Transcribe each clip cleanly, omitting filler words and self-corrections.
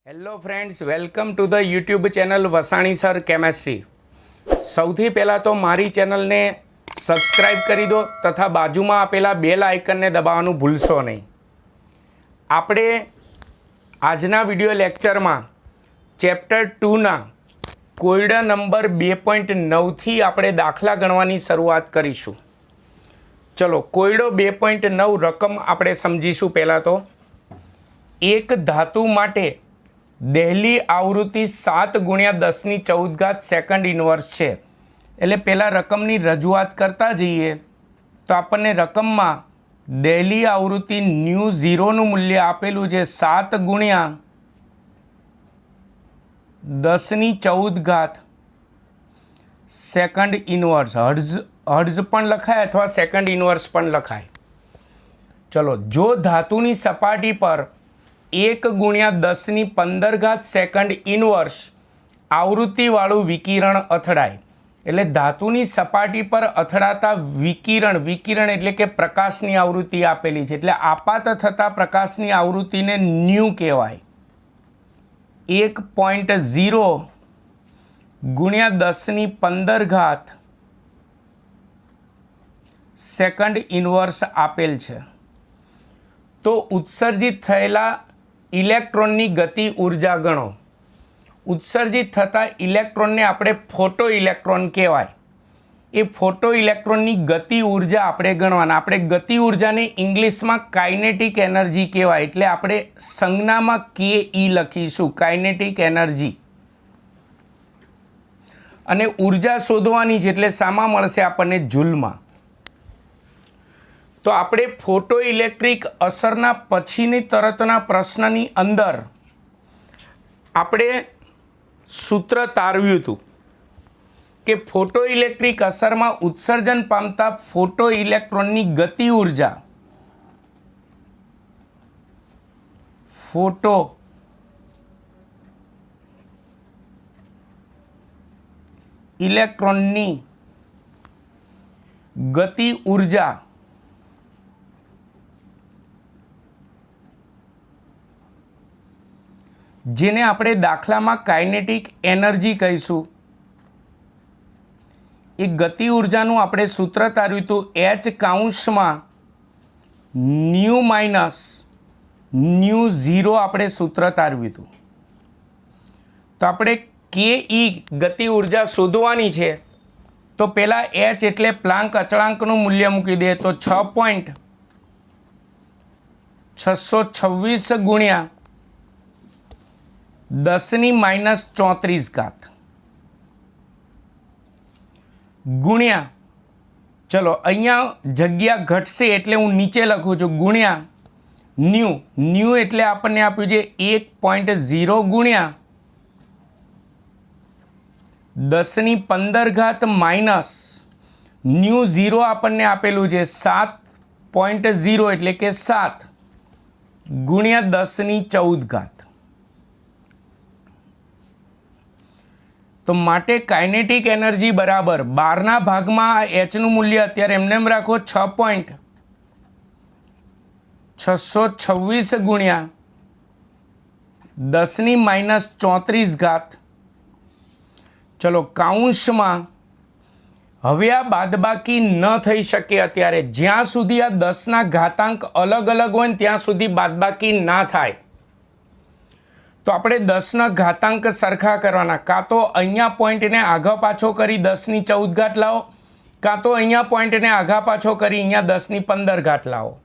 Hello friends, welcome to the YouTube channel Vasani sir chemistry. સૌથી પહેલાં તો મારી ચેનલને સબસ્ક્રાઈબ કરી દો તથા બાજુમાં આપેલા બેલ આઇકનને દબાવવાનું ભૂલશો નહીં। આપણે આજના વિડિયો લેક્ચરમાં ચેપ્ટર 2ના કોયડા નંબર 2.9થી આપણે દાખલા ગણવાની શરૂઆત કરીશું। ચલો, કોયડો 2.9 રકમ આપણે સમજીશું। પહેલાં તો એક ધાતુ માટે દહેલી આવૃત્તિ 7×10⁻14 સેકન્ડ ઇન્વર્સ છે। એટલે પહેલાં રકમની રજૂઆત કરતા જઈએ તો આપણને રકમમાં દહેલી આવૃત્તિ ν0નું મૂલ્ય આપેલું છે 7×10⁻14 સેકન્ડ ઇન્વર્સ। હર્ટ્ઝ પણ લખાય અથવા સેકન્ડ ઇન્વર્સ પણ લખાય। ચલો, જો ધાતુની સપાટી પર 1×10⁻15 સેકન્ડ ઇન્વર્સ આવૃત્તિવાળું વિકિરણ અથડાય, એટલે ધાતુની સપાટી પર અથડાતા વિકિરણ એટલે કે પ્રકાશની આવૃત્તિ આપેલી છે, એટલે આપાત થતા પ્રકાશની આવૃત્તિને ન્યુ કહેવાય। 1.0×10⁻15 સેકન્ડ ઇન્વર્સ આપેલ છે। તો ઉત્સર્જિત થયેલા ઇલેક્ટ્રોનની ગતિ ઉર્જા ગણો। ઉત્સર્જિત થતા ઇલેક્ટ્રોનને આપણે ફોટો ઇલેક્ટ્રોન કહેવાય। એ ફોટો ઇલેક્ટ્રોનની ગતિ ઉર્જા આપણે ગણવાના। આપણે ગતિ ઉર્જાને ઇંગ્લિશમાં કાઇનેટિક એનર્જી કહેવાય, એટલે આપણે સંજ્ઞામાં કે લખીશું, કાઇનેટિક એનર્જી। અને ઉર્જા શોધવાની છે, એટલે શામાં મળશે આપણને? જૂલમાં। તો આપણે ફોટો ઇલેક્ટ્રિક અસરના પછીની તરતના પ્રશ્નની અંદર આપણે સૂત્ર તારવ્યું હતું કે ફોટો ઇલેક્ટ્રિક અસરમાં ઉત્સર્જન પામતા ફોટો ઇલેક્ટ્રોનની ગતિ ઉર્જા ફોટો ઇલેક્ટ્રોનની ગતિ ઉર્જા જેને આપણે દાખલામાં કાઇનેટિક એનર્જી કહીશું, એ ગતિ ઉર્જાનું આપણે સૂત્ર તાર્યું હતું H- આપણે સૂત્ર તાર્યું હતું। તો આપણે કે ગતિ ઉર્જા શોધવાની છે, તો પહેલાં H એટલે પ્લાન્ક અચળાંકનું મૂલ્ય મૂકી દે, તો 6.626 × 10⁻34 ગુણ્યા, ચલો અહીંયા જગ્યા ઘટશે એટલે હું નીચે લખું છું, ગુણ્યા ન્યૂ એટલે આપણને આપ્યું છે 1.0 ગુણ્યા 10⁻15 માઇનસ ν0 આપણને આપેલું છે 7.0 એટલે કે 7 ગુણ્યા 10⁻14। તો માટે કાઇનેટિક એનર્જી બરાબર 12ના ભાગમાં Hનું મૂલ્ય અત્યારે એમને એમ રાખો 6.626 ગુણ્યા 10⁻34। ચલો, કાઉન્સમાં હવે આ બાદબાકી ન થઈ શકે અત્યારે, જ્યાં સુધી આ 10ના ઘાતાંક અલગ અલગ હોય ને ત્યાં સુધી બાદબાકી ના થાય। તો આપણે 10ના ઘાતાંક સરખા કરવાના, કાં તો અહીંયા પોઈન્ટને આગા પાછો કરી 10⁻14 લાવો, કાં તો અહીંયા પોઈન્ટને આગા પાછો કરી અહીંયા 10⁻15 લાવો।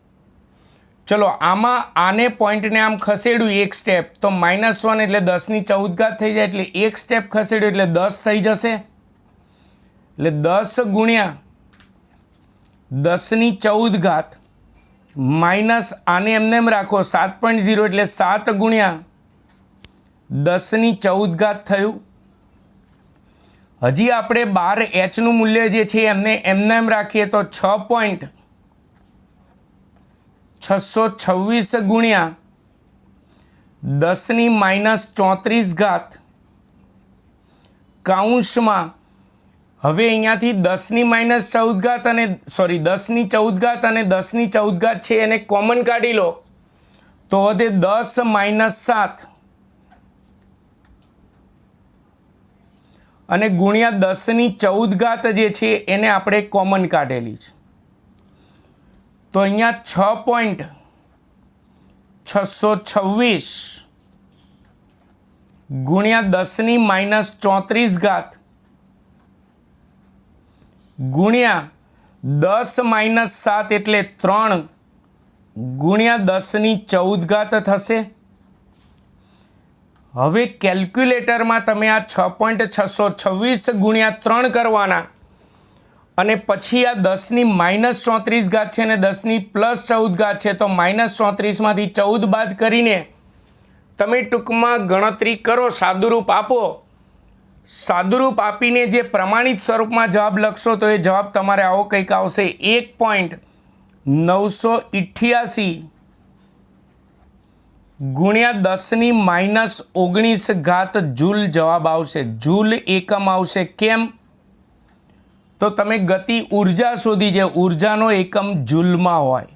ચલો, આમાં આને પોઈન્ટને આમ ખસેડ્યું એક સ્ટેપ, તો -1 એટલે 10⁻14 થઈ જાય, એટલે એક સ્ટેપ ખસેડ્યું એટલે 10 થઈ જશે, એટલે 10 ગુણ્યા 10⁻14 માઇનસ આને એમને એમ રાખો 7.0 એટલે 7 ગુણ્યા 10⁻14 થયું। હજી આપણે 12 Hનું મૂલ્ય જે છે એમને એમ રાખીએ તો 6.626 ગુણ્યા 10⁻34 કાઉન્સમાં હવે અહીંયાથી 10⁻14 અને 10⁻14 અને 10⁻14 છે એને કોમન કાઢી લો, તો વધે 10 - 7 અને ગુણ્યા 10^14 જે છે એને આપણે કોમન કાઢેલી છે. તો અહીંયા 6.626 ગુણ્યા 10^-34 ગુણ્યા 10 - 7 એટલે 3 ગુણ્યા 10^14 થશે. હવે કેલ્ક્યુલેટરમાં તમે આ 6.626 ગુણ્યા 3 કરવાના અને પછી આ 10^-34 છે અને 10+14 છે, તો -34માંથી 14 બાદ કરીને તમે ટૂંકમાં ગણતરી કરો, સાદુરૂપ આપો. સાદુરૂપ આપીને જે પ્રમાણિત સ્વરૂપમાં જવાબ લખશો તો એ જવાબ તમારે આવો કંઈક આવશે. 1.988 ગુણ્યા 10^-19 જૂલ જવાબ આવશે. જૂલ એકમ આવશે. કેમ? તો તમે ગતિ ઉર્જા શોધી, જે ઉર્જાનો એકમ જૂલમાં હોય.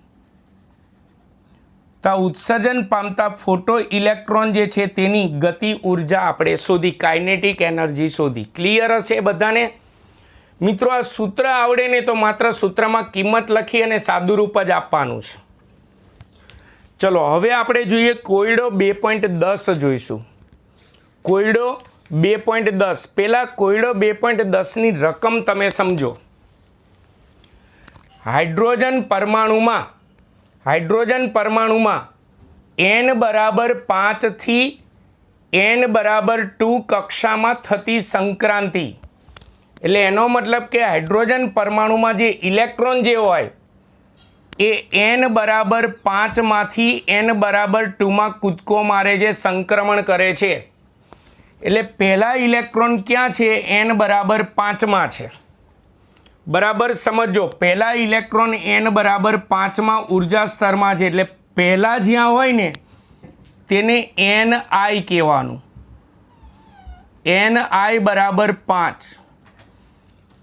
તો ઉત્સર્જન પામતા ફોટો ઇલેક્ટ્રોન જે છે તેની ગતિ ઉર્જા આપણે શોધી, કાઇનેટિક એનર્જી શોધી. ક્લિયર હશે બધાને? મિત્રો, આ સૂત્ર આવડે ને તો માત્ર સૂત્રમાં કિંમત લખી અને સાદુરૂપ જ આપવાનું છે. ચલો હવે આપણે જોઈએ કોયડો 2.10 જોઈશું. કોયડો 2.10. પહેલાં કોયડો 2.10ની રકમ તમે સમજો. હાઇડ્રોજન પરમાણુમાં n બરાબર 5 થી n બરાબર 2 કક્ષામાં થતી સંક્રાંતિ, એટલે એનો મતલબ કે હાઇડ્રોજન પરમાણુમાં જે ઇલેક્ટ્રોન જે હોય એ n બરાબર 5 માંથી n બરાબર 2માં કૂદકો મારે છે, સંક્રમણ કરે છે. એટલે પહેલા ઇલેક્ટ્રોન ક્યાં છે? n બરાબર 5માં છે. બરાબર સમજો. પહેલા ઇલેક્ટ્રોન n બરાબર 5માં ઉર્જા સ્તરમાં છે, એટલે પહેલા જ્યાં હોય ને તેને ni કહેવાનું. ni બરાબર 5.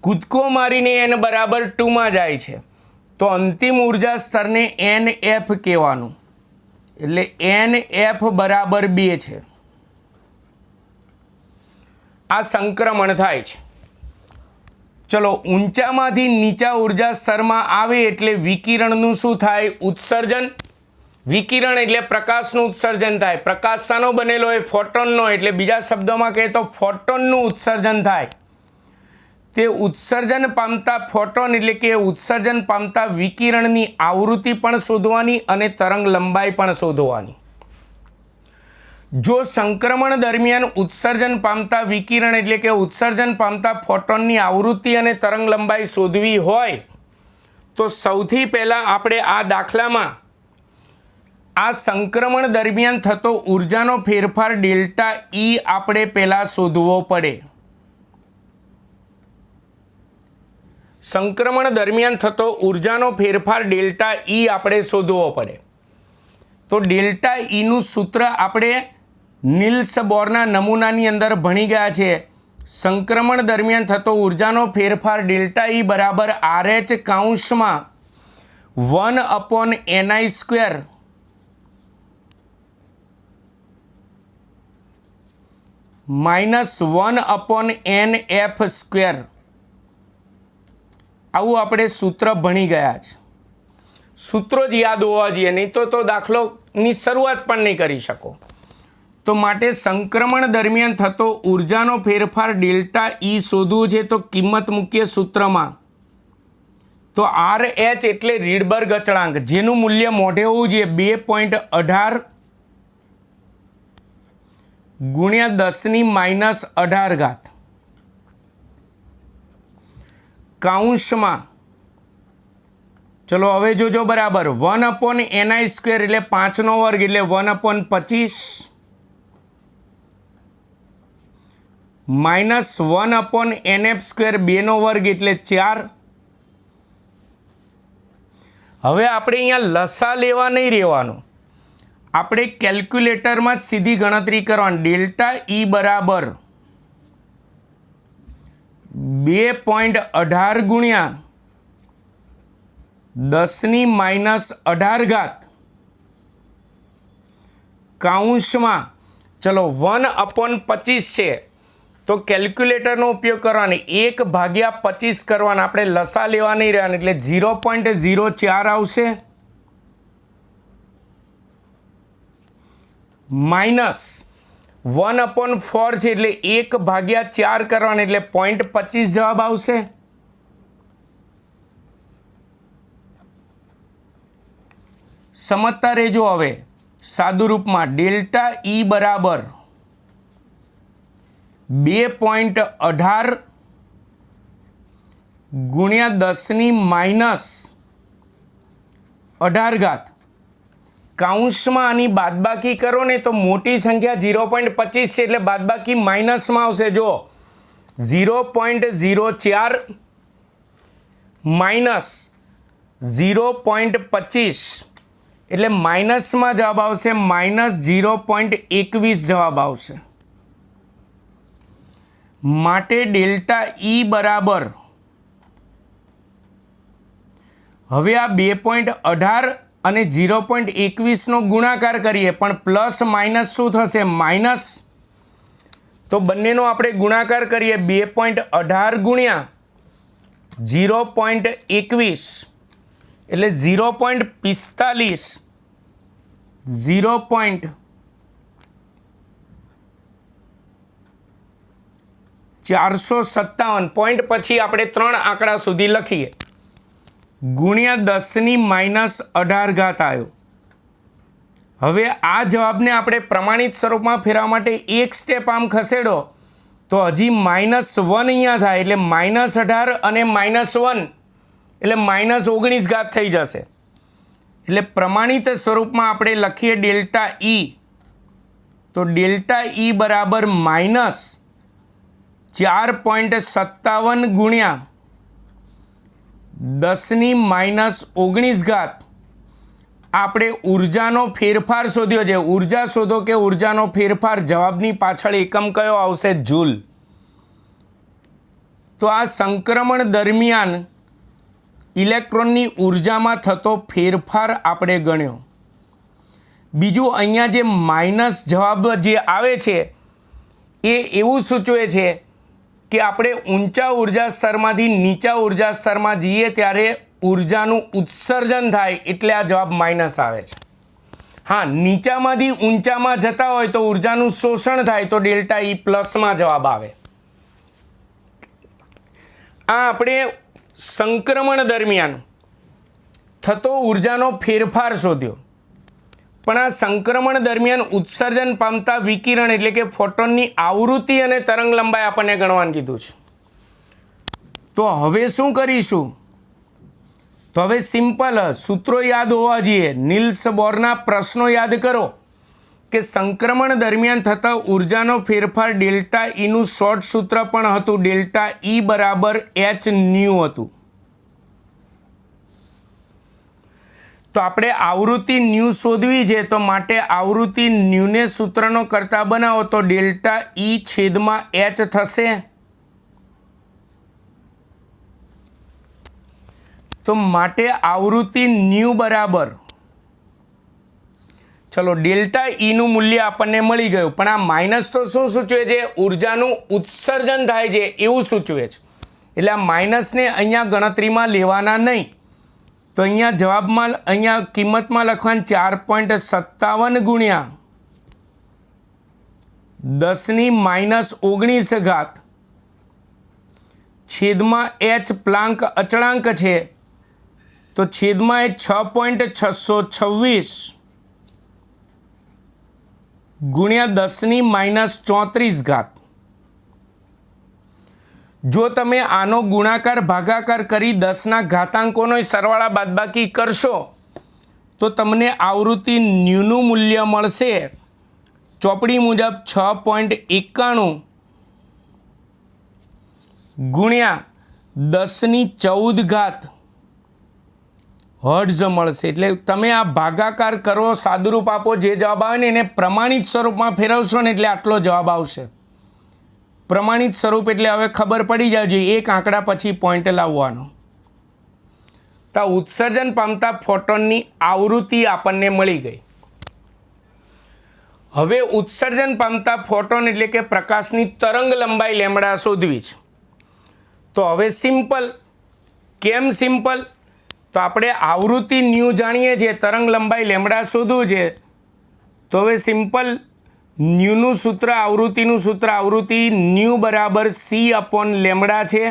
કૂદકો મારીને n બરાબર 2માં જાય છે તો અંતિમ ઉર્જા સ્તરને nf કહેવાનું. એટલે nf બરાબર 2 છે. આ સંક્રમણ થાય છે. ચલો, ઊંચામાંથી નીચા ઉર્જા સ્તરમાં આવે એટલે વિકિરણનું શું થાય? ઉત્સર્જન. વિકિરણ એટલે પ્રકાશનું ઉત્સર્જન થાય. પ્રકાશ શાનો બનેલો હોય? ફોટોનનો. એટલે બીજા શબ્દોમાં કહીએ તો ફોટોનનું ઉત્સર્જન થાય. તે ઉત્સર્જન પામતા ફોટોન એટલે કે ઉત્સર્જન પામતા વિકિરણની આવૃત્તિ પણ શોધવાની અને તરંગ લંબાઈ પણ શોધવાની. જો સંક્રમણ દરમિયાન ઉત્સર્જન પામતા વિકિરણ એટલે કે ઉત્સર્જન પામતા ફોટોનની આવૃત્તિ અને તરંગ લંબાઈ શોધવી હોય તો સૌથી પહેલાં આપણે આ દાખલામાં આ સંક્રમણ દરમિયાન થતો ઉર્જાનો ફેરફાર ડેલ્ટા E આપણે પહેલાં શોધવો પડે. સંક્રમણ દરમિયાન થતો ઉર્જાનો ફેરફાર ડેલ્ટા E આપણે શોધવો પડે. તો ડેલ્ટા Eનું સૂત્ર આપણે નીલ્સ બોરના નમૂનાની અંદર ભણી ગયા છે. સંક્રમણ દરમિયાન થતો ઉર્જાનો ફેરફાર ડેલ્ટા E બરાબર RH કૌંસમાં 1/ni² -1/nf². આવું આપણે સૂત્ર ભણી ગયા છે. સૂત્રો જ યાદ હોવા જોઈએ, નહીં તો દાખલોની શરૂઆત પણ નહીં કરી શકો. તો માટે સંક્રમણ દરમિયાન થતો ઉર્જાનો ફેરફાર ડેલ્ટા E શોધવું છે તો કિંમત મૂકીએ સૂત્રમાં. તો RH એટલે રીડબર્ગ અચળાંક, જેનું મૂલ્ય મોઢે હોવું જોઈએ 2.18 ગુણ્યા 10^-18 કૌંસમાં. ચલો હવે જોજો બરાબર. 1/ni² એટલે 5નો વર્ગ એટલે 1/25 -1/nf² 2નો વર્ગ એટલે 4. હવે આપણે અહીંયા લસા લેવા નહીં રહેવાનું, આપણે કેલ્ક્યુલેટરમાં જ સીધી ગણતરી કરવાની. ડેલ્ટા E બરાબર 2.18 ગુણ્યા 10^-18 કૌંસમાં. ચલો 1/25 છે તો કેલ્ક્યુલેટરનો ઉપયોગ કરવાનો, 1/25 કરવાના, આપણે લસા લેવા નહીં રહેવાના, એટલે 0.04 આવશે માઇનસ 1/4 છે એટલે 1/4 કરવાના, એટલે 0.25 જવાબ આવશે. સમજતા રહેજો. હવે સાદું રૂપમાં ડેલ્ટા ઈ બરાબર 2.18 ગુણ્યા 10⁻18 કાઉન્સમાં આની બાદબાકી કરો ને તો મોટી સંખ્યા 0.25 છે એટલે બાદબાકી માઇનસમાં આવશે. જો 0.04 માઇનસ 0.25 એટલે માઇનસમાં જવાબ આવશે -0.21 જવાબ આવશે. માટે ડેલ્ટા ઈ બરાબર, હવે આ 2.18 અને 0.21 નો ગુણાકાર કરીએ, પણ પ્લસ માઇનસ શું થશે? માઇનસ. તો બંનેનો આપણે ગુણાકાર કરીએ, 2.18 ગુણ્યા 0.21 એટલે 0.45 0.457 પોઈન્ટ પછી આપણે 3 આંકડા સુધી લખીએ, ગુણ્યા 10⁻18 આવ્યો. હવે આ જવાબને આપણે પ્રમાણિત સ્વરૂપમાં ફેરવવા માટે એક સ્ટેપ આમ ખસેડો તો હજી -1 અહીંયા થાય, એટલે -18 અને -1 એટલે -19 થઈ જશે. એટલે પ્રમાણિત સ્વરૂપમાં આપણે લખીએ ડેલ્ટા ઈ, તો ડેલ્ટા ઈ બરાબર -4.57 ગુણ્યા 10⁻19 આપણે ઉર્જાનો ફેરફાર શોધ્યો છે. ઉર્જા શોધો કે ઉર્જાનો ફેરફાર, જવાબની પાછળ એકમ કયો આવશે? જૂલ. તો આ સંક્રમણ દરમિયાન ઇલેક્ટ્રોનની ઉર્જામાં થતો ફેરફાર આપણે ગણ્યો. બીજું અહીંયા જે માઇનસ જવાબ જે આવે છે એ એવું સૂચવે છે કે આપણે ઊંચા ઉર્જા સ્તરમાંથી નીચા ઉર્જા સ્તરમાં જઈએ ત્યારે ઉર્જાનું ઉત્સર્જન થાય, એટલે આ જવાબ માઇનસ આવે છે. હા, નીચામાંથી ઊંચામાં જતા હોય તો ઉર્જાનું શોષણ થાય, તો ડેલ્ટા ઈ પ્લસમાં જવાબ આવે. આ આપણે સંક્રમણ દરમિયાન થતો ઉર્જાનો ફેરફાર શોધ્યો, પણ આ સંક્રમણ દરમિયાન ઉત્સર્જન પામતા વિકિરણ એટલે કે ફોટોનની આવૃત્તિ અને તરંગ લંબાઈ આપણને ગણવાનું કીધું છે. તો હવે શું કરીશું? તો હવે સિમ્પલ સૂત્રો યાદ હોવા જોઈએ. નિલ્સ બોરના પ્રશ્નો યાદ કરો કે સંક્રમણ દરમિયાન થતા ઉર્જાનો ફેરફાર ડેલ્ટા ઈનું શોર્ટ સૂત્ર પણ હતું, ડેલ્ટા ઈ બરાબર h ન્યુ હતું. તો આપણે આવૃત્તિ ન્યુ શોધવી છે, તો માટે આવૃત્તિ ન્યુને સૂત્રનો કરતા બનાવો તો ડેલ્ટા ઈ છેદમાં h થશે. તો માટે આવૃત્તિ ન્યુ બરાબર, ચલો ડેલ્ટા ઈનું મૂલ્ય આપણને મળી ગયું, પણ આ માઇનસ તો શું સૂચવે છે? ઉર્જાનું ઉત્સર્જન થાય છે એવું સૂચવે છે. એટલે આ માઇનસને અહીંયા ગણતરીમાં લેવાના નહીં. તો અહીંયા જવાબમાં, અહીંયા કિંમતમાં લખવાનું 4.57 ગુણ્યા 10⁻19 છેદમાં h પ્લાન્ક અચળાંક છે, તો છેદમાં એ 6.626 ગુણ્યા 10⁻34. જો તમે આનો ગુણાકાર ભાગાકાર કરી 10ના ઘાતાંકોનો સરવાળા બાદબાકી કરશો તો તમને આવૃત્તિ ન્યુનું મૂલ્ય મળશે ચોપડી મુજબ 6.91 ગુણ્યા 10⁻14 હર્ટ્ઝ મળશે. એટલે તમે આ ભાગાકાર કરો, સાદુરૂપ આપો, જે જવાબ આવે ને એને પ્રમાણિત સ્વરૂપમાં ફેરવશો ને એટલે આટલો જવાબ આવશે. પ્રમાણિત સ્વરૂપ એટલે હવે ખબર પડી જાય જોઈએ, એક આંકડા પછી પોઈન્ટ લાવવાનો. તો ઉત્સર્જન પામતા ફોટોનની આવૃત્તિ આપણને મળી ગઈ. હવે ઉત્સર્જન પામતા ફોટોન એટલે કે પ્રકાશની તરંગ લંબાઈ લેમડા શોધવી છે. તો હવે સિમ્પલ. કેમ સિમ્પલ? તો આપણે આવૃત્તિ ન્યૂ જાણીએ છીએ, તરંગ લંબાઈ લેમડા શોધવું છે. તો હવે સિમ્પલ, ન્યૂનું સૂત્ર, આવૃત્તિનું સૂત્ર, આવૃત્તિ ન્યૂ બરાબર સી અપોન લેમડા છે.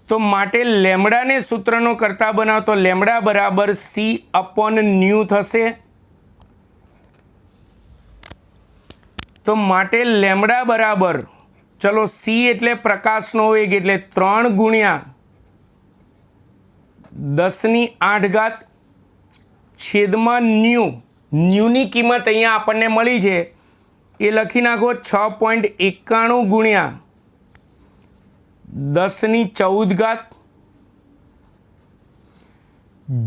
તો માટે લેમડાને સૂત્રનો કરતા બનાવો તો લેમડા બરાબર સી અપોન ન્યૂ થશે. તો માટે લેમડા બરાબર, ચલો સી એટલે પ્રકાશનો વેગ એટલે 3 ગુણ્યા 10�8 છેદમાં ન્યૂ. ન્યૂની કિંમત અહીંયા આપણને મળી છે એ લખી નાખો 6.91 ગુણ્યા 10⁻14.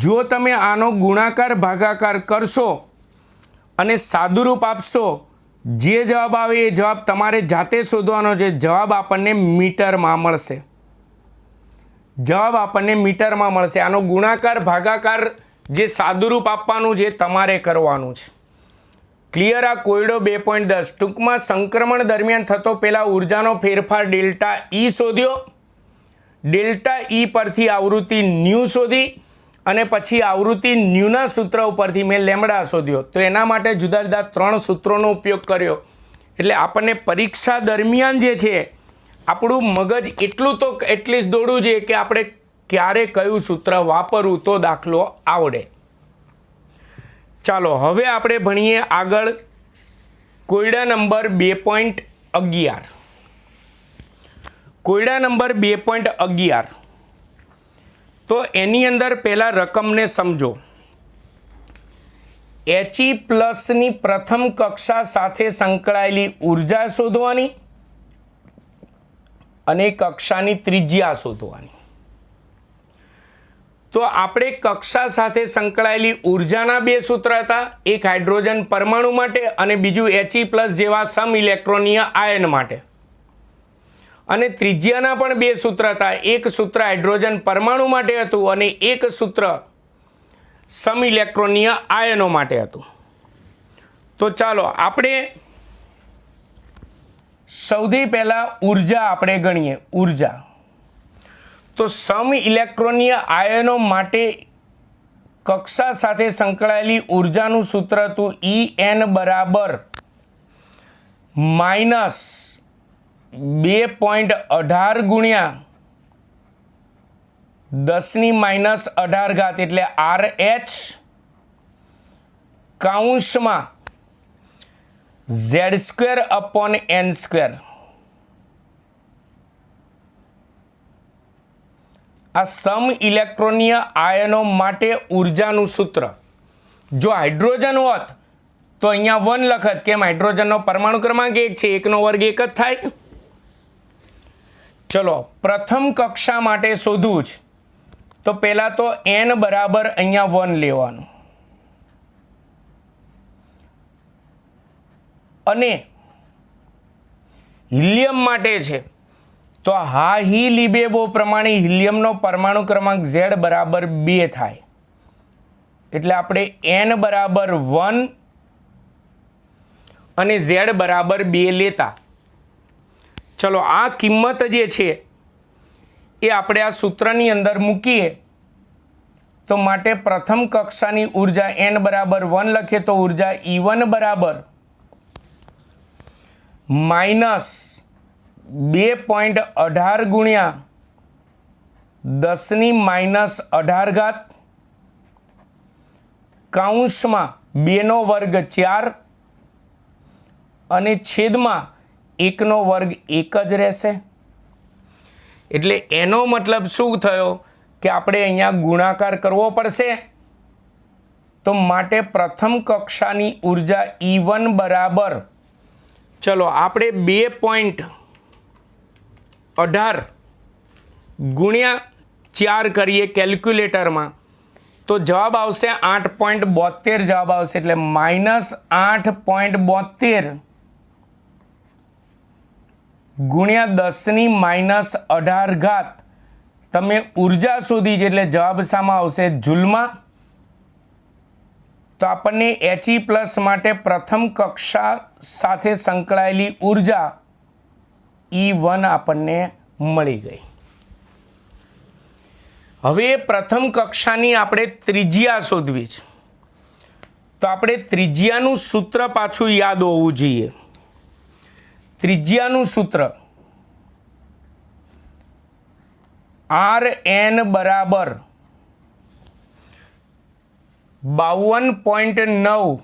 જો તમે આનો ગુણાકાર ભાગાકાર કરશો અને સાદુરૂપ આપશો, જે જવાબ આવે એ જવાબ તમારે જાતે શોધવાનો છે. જવાબ આપણને મીટરમાં મળશે. જવાબ આપણને મીટરમાં મળશે. આનો ગુણાકાર ભાગાકાર જે સાદુરૂપ આપવાનું છે તમારે કરવાનું છે. ક્લિયર? આ કોયડો 2.10 ટૂંકમાં સંક્રમણ દરમિયાન થતો પહેલા ઉર્જાનો ફેરફાર ડેલ્ટા ઈ શોધ્યો. ડેલ્ટા ઈ પરથી આવૃત્તિ ન્યૂ શોધી અને પછી આવૃત્તિ ન્યૂના સૂત્ર ઉપરથી મેં લેમડા શોધ્યો. તો એના માટે જુદા જુદા 3 સૂત્રોનો ઉપયોગ કર્યો. એટલે આપણને પરીક્ષા દરમિયાન જે છે આપણું મગજ એટલું તો એટલીસ્ટ દોડવું જોઈએ કે આપણે ક્યારે કયું સૂત્ર વાપરવું તો દાખલો આવડે. ચાલો હવે આપણે ભણીએ આગળ કોયડા નંબર 2.11. કોયડા નંબર 2.11. તો એની અંદર પહેલાં રકમને સમજો. HE પ્લસની પ્રથમ કક્ષા સાથે સંકળાયેલી ઉર્જા શોધવાની અને કક્ષાની ત્રિજ્યા શોધવાની. તો આપણે કક્ષા સાથે સંકળાયેલી ઉર્જાના 2 સૂત્ર હતા, એક હાઇડ્રોજન પરમાણુ માટે અને બીજું HE પ્લસ જેવા સમ ઇલેક્ટ્રોનીય આયન માટે. અને ત્રિજ્યાના પણ 2 સૂત્ર હતા, એક સૂત્ર હાઇડ્રોજન પરમાણુ માટે હતું અને એક સૂત્ર સમ ઇલેક્ટ્રોનીય આયનો માટે હતું. તો ચાલો આપણે સૌથી પહેલા ઉર્જા આપણે ગણીએ. ઉર્જા તો સમ ઇલેક્ટ્રોનીય આયનો માટે કક્ષા સાથે સંકળાયેલી ઉર્જાનું સૂત્ર હતું En બરાબર -2.18 ગુણ્યા 10⁻18 એટલે RH કૌંસમાં Z² અપોન N². આ સમ ઇલેક્ટ્રોનીય આયનો માટે ઉર્જાનું સૂત્ર. જો હાઇડ્રોજન હોત તો અહીંયા 1 લખત. કેમ? હાઇડ્રોજનનો પરમાણુ ક્રમાંક 1 છે, 1 નો વર્ગ 1 જ થાય. ચલો પ્રથમ કક્ષા માટે શોધવું જ. તો પહેલાં તો N બરાબર અહીંયા 1 લેવાનું અને હિલિયમ માટે છે તો હા હી લીબેબો પ્રમાણે હિલિયમનો પરમાણુ ક્રમાંક Z બરાબર 2 થાય. એટલે આપણે N બરાબર 1 અને Z બરાબર 2 લેતા. ચલો આ કિંમત જે છે એ આપણે આ સૂત્રની અંદર મૂકીએ. તો માટે પ્રથમ કક્ષાની ઉર્જા N બરાબર 1 લખીએ તો ઉર્જા E1 બરાબર -2.18 ગુણ્યા 10⁻18 કૌંસમાં 2 નો વર્ગ 4 અને છેદમાં 1 નો વર્ગ 1 જ રહેશે. એટલે એનો મતલબ શું થયો કે આપણે અહીંયા ગુણાકાર કરવો પડશે. તો માટે પ્રથમ કક્ષાની ઉર્જા E1 બરાબર, ચલો આપણે 2.18 ગુણ્યા 4 કરીએ કેલ્ક્યુલેટરમાં તો જવાબ આવશે 8.72 જવાબ આવશે. એટલે -8.72 ગુણ્યા 10⁻18 તમે ઉર્જા શોધી છે. એટલે જવાબ શામાં આવશે? જૂલમાં. તો આપણને HE પ્લસ માટે પ્રથમ કક્ષા સાથે સંકળાયેલી ઉર્જા E1 આપણને મળી ગઈ. હવે પ્રથમ કક્ષાની આપણે ત્રિજ્યા શોધવી છે. તો આપણે ત્રિજ્યાનું સૂત્ર પાછું યાદ હોવું જોઈએ. ત્રિજ્યાનું સૂત્ર RN બરાબર 52.9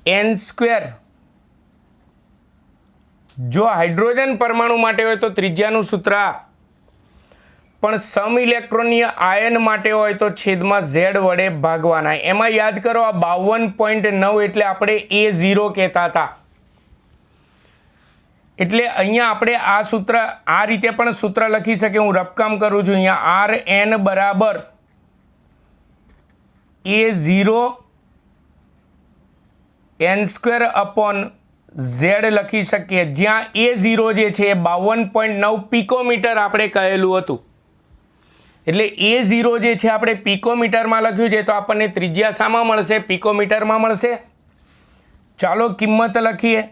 n સ્ક્વેર. જો હાઇડ્રોજન પરમાણુ માટે હોય તો ત્રિજ્યાનું સૂત્ર આ, પણ સમ ઇલેક્ટ્રોનીય આયન માટે હોય તો છેદમાં Z વડે ભાગવાના. એમાં યાદ કરો આ 52.9 એટલે આપણે A0 કહેતા હતા. એટલે અહીંયા આપણે આ સૂત્ર આ રીતે પણ સૂત્ર લખી શકીએ. હું રફકામ કરું છું. અહીંયા RN બરાબર A0 n square upon Z લખી શકીએ, જ્યાં A0 જે છે એ 52.9 પિકોમીટર આપણે કહેલું હતું. એટલે A0 જે છે આપણે પિકોમીટરમાં લખ્યું છે, તો આપણને ત્રિજ્યા શામાં મળશે? પિકોમીટરમાં મળશે. ચાલો કિંમત લખીએ.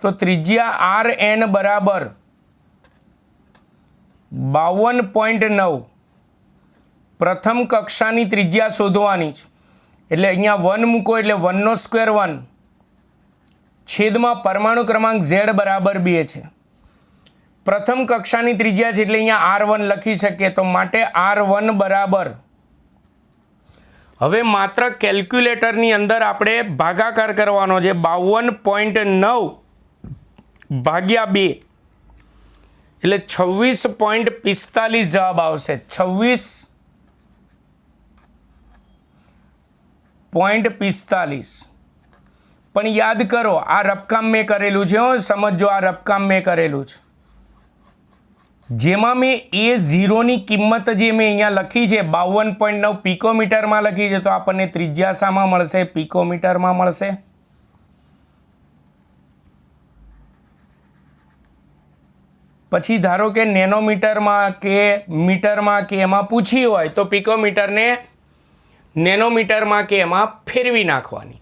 તો ત્રિજ્યા RN બરાબર 52.9 પ્રથમ કક્ષાની ત્રિજ્યા શોધવાની છે. એટલે અહીંયા 1 મૂકો એટલે 1 સ્ક્વેર 1 છેદમાં પરમાણુ ક્રમાંક Z બરાબર 2 છે. પ્રથમ કક્ષાની ત્રિજ્યા છે એટલે અહીંયા R1 લખી શકીએ. તો માટે R1 બરાબર, હવે માત્ર કેલ્ક્યુલેટરની અંદર આપણે ભાગાકાર કરવાનો છે. 52.9 ભાગ્યા 2 એટલે 26.45 જવાબ આવશે. 26.45. પણ યાદ કરો આ રફકામ મેં કરેલું છે. સમજો આ રફકામ મેં કરેલું છે, જેમાં મેં A0ની કિંમત જે મેં અહીંયા લખી છે 52.9 પિકોમીટરમાં લખી છે. તો આપણને ત્રિજ્યા શામાં મળશે? પિકોમીટરમાં મળશે. પછી ધારો કે નેનોમીટરમાં કે મીટરમાં કે એમાં પૂછી હોય તો પિકોમીટરને નેનોમીટરમાં કે એમાં ફેરવી નાખવાની.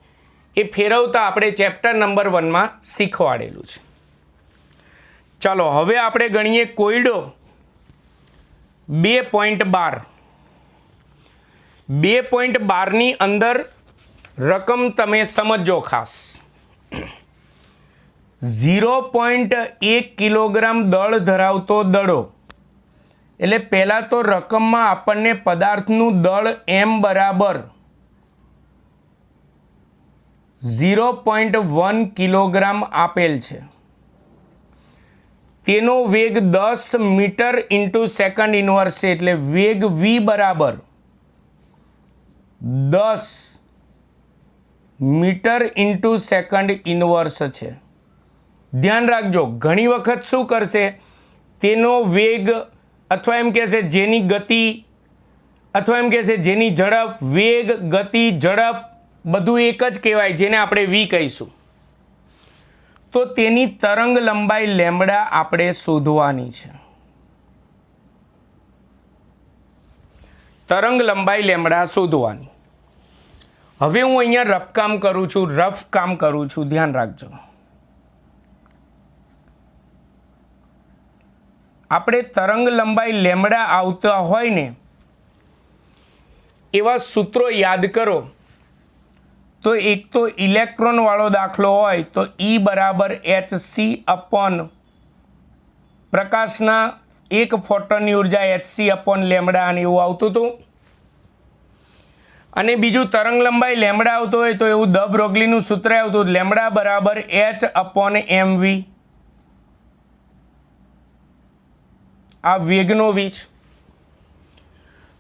એ ફેરવતા આપણે ચેપ્ટર નંબર 1માં શીખવાડેલું છે. ચાલો હવે આપણે ગણીએ કોયડો 2.12. 2.12ની અંદર રકમ તમે સમજો ખાસ. 0.1 કિલોગ્રામ દળ ધરાવતો દડો. એટલે પહેલાં તો રકમમાં આપણને પદાર્થનું દળ M બરાબર 0.1 કિલોગ્રામ આપેલ છે. તેનો વેગ 10 મીટર ઇન્ટુ સેકન્ડ ઇનવર્સ છે. એટલે વેગ V બરાબર 10 મીટર ઇન્ટુ સેકન્ડ ઇનવર્સ છે. ધ્યાન રાખજો, ઘણી વખત શું કરશે, તેનો વેગ અથવા એમ કહેશે જેની ગતિ અથવા એમ કહેશે જેની ઝડપ, વેગ, ગતિ, ઝડપ બધું એક જ કહેવાય, જેને આપણે V કહીશું. તો તેની તરંગ લંબાઈ લેમ્બડા આપણે શોધવાની છે. તરંગ લંબાઈ લેમ્બડા શોધવાની. હવે હું અહીંયા રફ કામ કરું છું, ધ્યાન રાખજો. આપણે તરંગ લંબાઈ લેમ્બડા આવતા હોય ને એવા સૂત્રો યાદ કરો. તો એક તો ઇલેક્ટ્રોન વાળો દાખલો હોય તો E બરાબર hc અપોન પ્રકાશના એક ફોટોનની ઉર્જા hc અપોન લેમ્બડા અને એવું આવતું હતું. અને બીજું તરંગ લંબાઈ લેમ્બડા આવતો હોય તો એવું દ બ્રોગલીનું સૂત્ર આવતું, લેમ્બડા બરાબર h અપોન mv. આ વેગનો v છે.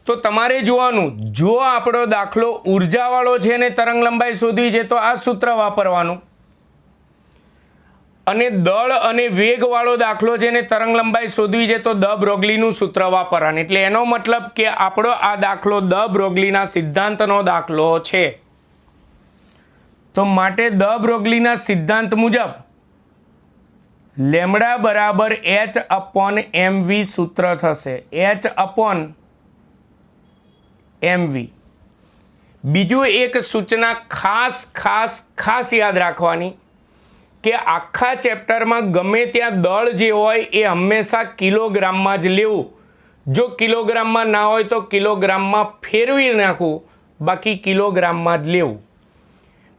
તો તમારે જોવાનું, જો આપણો દાખલો ઉર્જાવાળો છે ને તરંગ લંબાઈ શોધવી છે તો આ સૂત્ર વાપરવાનું, અને દળ અને વેગવાળો દાખલો છે ને તરંગ લંબાઈ શોધવી છે તો દ બ્રોગલીનું સૂત્ર વાપરવાનું. એટલે એનો મતલબ કે આપણો આ દાખલો દ બ્રોગલીના સિદ્ધાંતનો દાખલો છે. તો માટે દ બ્રોગલીના સિદ્ધાંત મુજબ લેમ્બડા બરાબર h અપોન mv સૂત્ર થશે. h upon MV। બીજું એક સૂચના ખાસ ખાસ ખાસ યાદ રાખવાની કે આખા ચેપ્ટરમાં ગમે ત્યાં દળ જે હોય એ હંમેશા કિલોગ્રામમાં જ લેવું। જો કિલોગ્રામમાં ના હોય તો કિલોગ્રામમાં ફેરવી નાખવું, બાકી કિલોગ્રામમાં જ લેવું।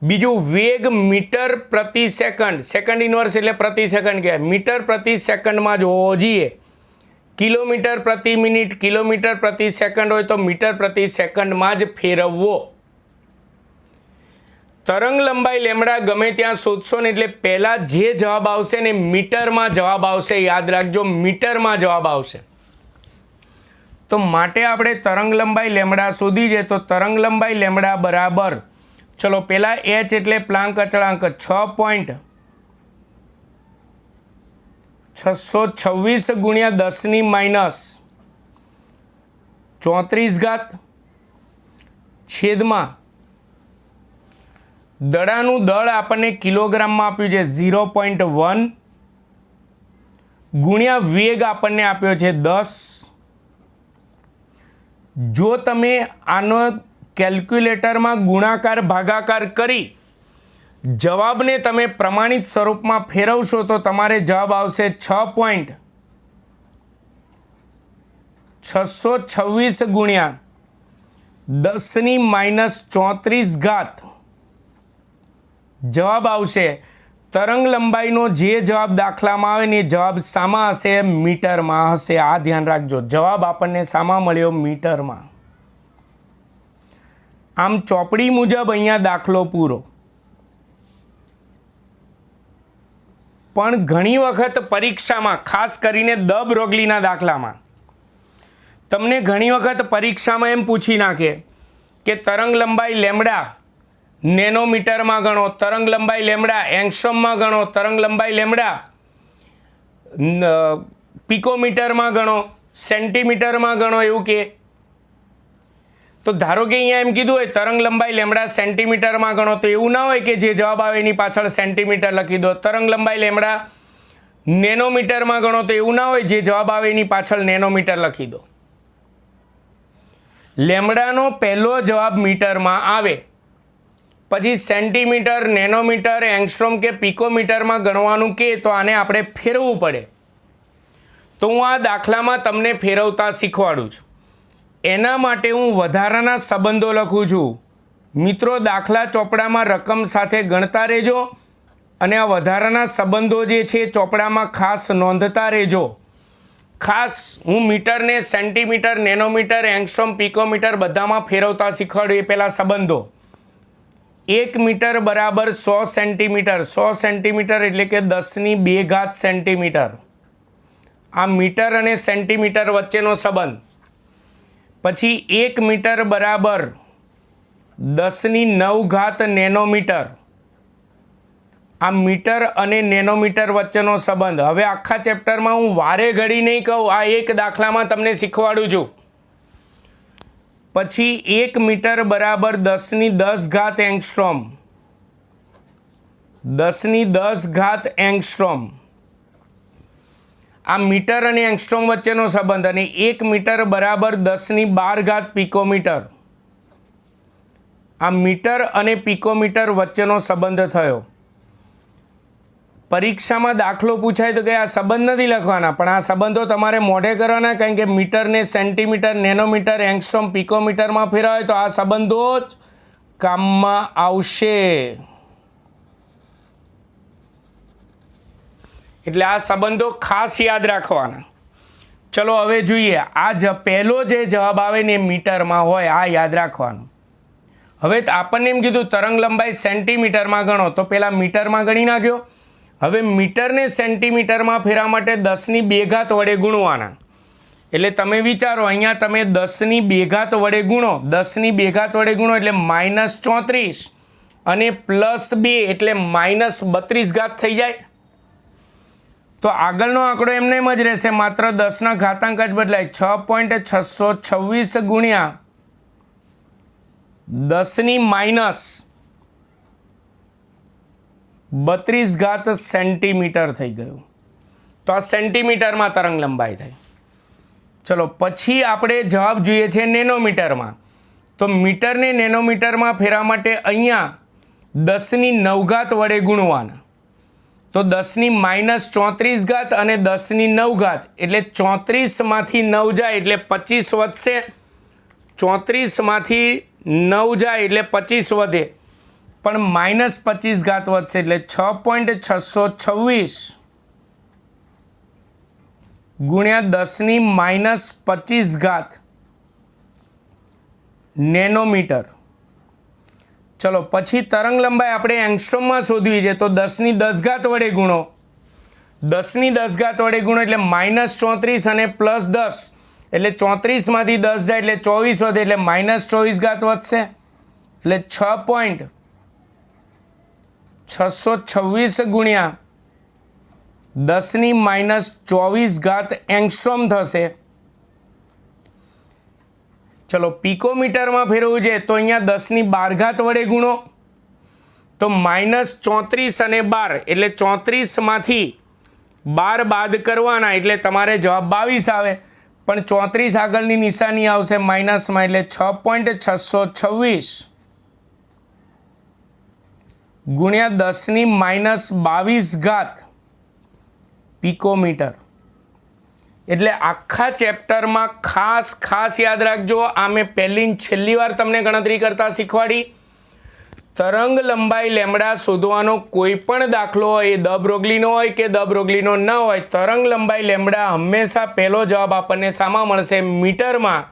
બીજું વેગ મીટર પ્રતિ સેકન્ડ, સેકન્ડ ઇનવર્સ એટલે પ્રતિ સેકન્ડ કહેવાય, મીટર પ્રતિ સેકન્ડમાં જ હોવો જોઈએ। કિલોમીટર પ્રતિ મિનિટ, કિલોમીટર પ્રતિ સેકન્ડ હોય તો મીટર પ્રતિ સેકન્ડમાં જ ફેરવવો। તરંગ લંબાઈ લેમડા ગમે ત્યાં શોધશો ને એટલે પહેલાં જે જવાબ આવશે ને મીટરમાં જવાબ આવશે, યાદ રાખજો મીટરમાં જવાબ આવશે। તો માટે આપણે તરંગ લંબાઈ લેમડા શોધી છે, તો તરંગ લંબાઈ લેમડા બરાબર, ચલો પહેલાં h એટલે પ્લાન્ક અચળાંક 6.626 ગુણ્યા 10⁻³ છેદમાં દડાનું દળ આપણને કિલોગ્રામમાં આપ્યું છે 0.1 ગુણ્યા વેગ આપણને આપ્યો છે 10। જો તમે આનો કેલ્ક્યુલેટરમાં ગુણાકાર ભાગાકાર કરી જવાબને તમે પ્રમાણિત સ્વરૂપમાં ફેરવશો તો તમારે જવાબ આવશે 6.626 ગુણ્યા 10⁻34 જવાબ આવશે। તરંગ લંબાઈનો જે જવાબ દાખલામાં આવે ને જવાબ શામાં હશે? મીટરમાં હશે। આ ધ્યાન રાખજો, જવાબ આપણને શામાં મળ્યો? મીટરમાં। આમ ચોપડી મુજબ અહીંયા દાખલો પૂરો, પણ ઘણી વખત પરીક્ષામાં, ખાસ કરીને દ બ્રોગલીના દાખલામાં તમને ઘણી વખત પરીક્ષામાં એમ પૂછી નાખે કે તરંગ લંબાઈ લેમડા નેનોમીટરમાં ગણો, તરંગ લંબાઈ લેમડા એંગસ્ટ્રોમમાં ગણો, તરંગ લંબાઈ લેમડા પિકોમીટરમાં ગણો, સેન્ટીમીટરમાં ગણો, એવું કે તો ધારો કે અહીંયા એમ કીધું હોય તરંગ લંબાઈ લેમડા સેન્ટીમીટરમાં ગણો, તો એવું ના હોય કે જે જવાબ આવે એની પાછળ સેન્ટીમીટર લખી દો। તરંગ લંબાઈ લેમડા નેનોમીટરમાં ગણો, તો એવું ના હોય જે જવાબ આવે એની પાછળ નેનોમીટર લખી દો। લેમડાનો પહેલો જવાબ મીટરમાં આવે, પછી સેન્ટીમીટર, નેનોમીટર, એંગસ્ટ્રોમ કે પિકોમીટરમાં ગણવાનું કે તો આને આપણે ફેરવવું પડે। તો હું આ દાખલામાં તમને ફેરવતા શીખવાડું છું। એના માટે હું વધારાના સંબંધો લખું છું। મિત્રો, દાખલા ચોપડામાં રકમ સાથે ગણતા રહેજો અને આ વધારાના સંબંધો જે છે ચોપડામાં ખાસ નોંધતા રહેજો। ખાસ હું મીટરને સેન્ટીમીટર, નેનોમીટર, એંગસ્ટ્રોમ, પિકોમીટર બધામાં ફેરવતા શીખવાડું। એ પહેલાં સંબંધો, 1 મીટર બરાબર 100 સેન્ટીમીટર, 100 સેન્ટીમીટર એટલે કે 10⁻² સેન્ટીમીટર। આ મીટર અને સેન્ટીમીટર વચ્ચેનો સંબંધ। પછી 1 મીટર બરાબર 10⁹ નેનોમીટર, આ મીટર અને નેનોમીટર વચ્ચેનો સંબંધ। હવે આખા ચેપ્ટરમાં હું વારે ઘડી નહીં કહું, આ એક દાખલામાં તમને શીખવાડું છું। પછી 1 મીટર બરાબર 10⁻10 એંગસ્ટ્રોમ, 10⁻10 એંગસ્ટ્રોમ, આ મીટર અને એંગસ્ટ્રોમ વચ્ચેનો સંબંધ। અને 1 મીટર બરાબર 10⁻12 પિકોમીટર, આ મીટર અને પિકોમીટર વચ્ચેનો સંબંધ થયો। પરીક્ષામાં દાખલો પૂછાય તો કે આ સંબંધ નથી લખવાના, પણ આ સંબંધો તમારે મોઢે કરવાના, કારણ કે મીટરને સેન્ટીમીટર, નેનોમીટર, એંગસ્ટ્રોમ, પિકોમીટરમાં ફેરવાય તો આ સંબંધો જ કામમાં આવશે। એટલે આ સંબંધો ખાસ યાદ રાખવાના। ચલો હવે જોઈએ, આ પહેલો જે જવાબ આવે ને એ મીટરમાં હોય, આ યાદ રાખવાનું। હવે આપણને એમ કીધું તરંગ લંબાઈ સેન્ટીમીટરમાં ગણો, તો પહેલાં મીટરમાં ગણી નાખ્યો। હવે મીટરને સેન્ટીમીટરમાં ફેરવા માટે 10⁻² વડે ગુણવાના। એટલે તમે વિચારો, અહીંયા તમે 10⁻² વડે ગુણો, 10⁻² વડે ગુણો એટલે -34 અને +2 એટલે -32 થઈ જાય। તો આગળનો આંકડો એમને એમ જ રહેશે, માત્ર 10ના ઘાતાંક જ બદલાય। 6.626 ગુણ્યા 10⁻32 સેન્ટીમીટર થઈ ગયું। તો આ સેન્ટીમીટરમાં તરંગ લંબાઈ થઈ। ચલો પછી આપણે જવાબ જોઈએ છે નેનોમીટરમાં। તો મીટરને નેનોમીટરમાં ફેરવા માટે અહીંયા 10⁹ વડે ગુણવાના. તો 10⁻⁻34 અને 10⁹ એટલે 34માંથી 9 જાય એટલે 25 વધશે. 34માંથી 9 જાય એટલે 25 વધે, પણ -25 વધશે એટલે 6.626 ગુણ્યા 10⁻25 નેનોમીટર. ચલો પછી તરંગ લંબાઈ આપણે એંગસ્ટ્રોમમાં શોધવી છે. તો 10⁻10 વડે ગુણો. 10⁻10 વડે ગુણો એટલે -34 અને +10 એટલે 34માંથી 10 જાય એટલે 24 વધે એટલે -24 વધશે એટલે 6.626 ગુણ્યા 10⁻24 એંગસ્ટ્રોમ થશે. ચલો પિકોમીટરમાં ફેરવવું છે તો અહીંયા 10⁻12 વડે ગુણો. તો -34 અને 12 એટલે 34માંથી 12 બાદ કરવાના એટલે તમારે જવાબ 22 આવે, પણ 34 આગળની નિશાની આવશે માઇનસમાં એટલે 6.626 ગુણ્યા 10⁻22 પિકોમીટર. એટલે આખા ચેપ્ટરમાં ખાસ યાદ રાખજો, આ મેં પહેલી છેલ્લી વાર તમને ગણતરી કરતા શીખવાડી. તરંગ લંબાઈ લેમ્બડા શોધવાનો કોઈ પણ દાખલો હોય, એ દ બ્રોગલીનો હોય કે દ બ્રોગલીનો ન હોય, તરંગ લંબાઈ લેમ્બડા હંમેશા પહેલો જવાબ આપણને શામાં મળશે? મીટરમાં.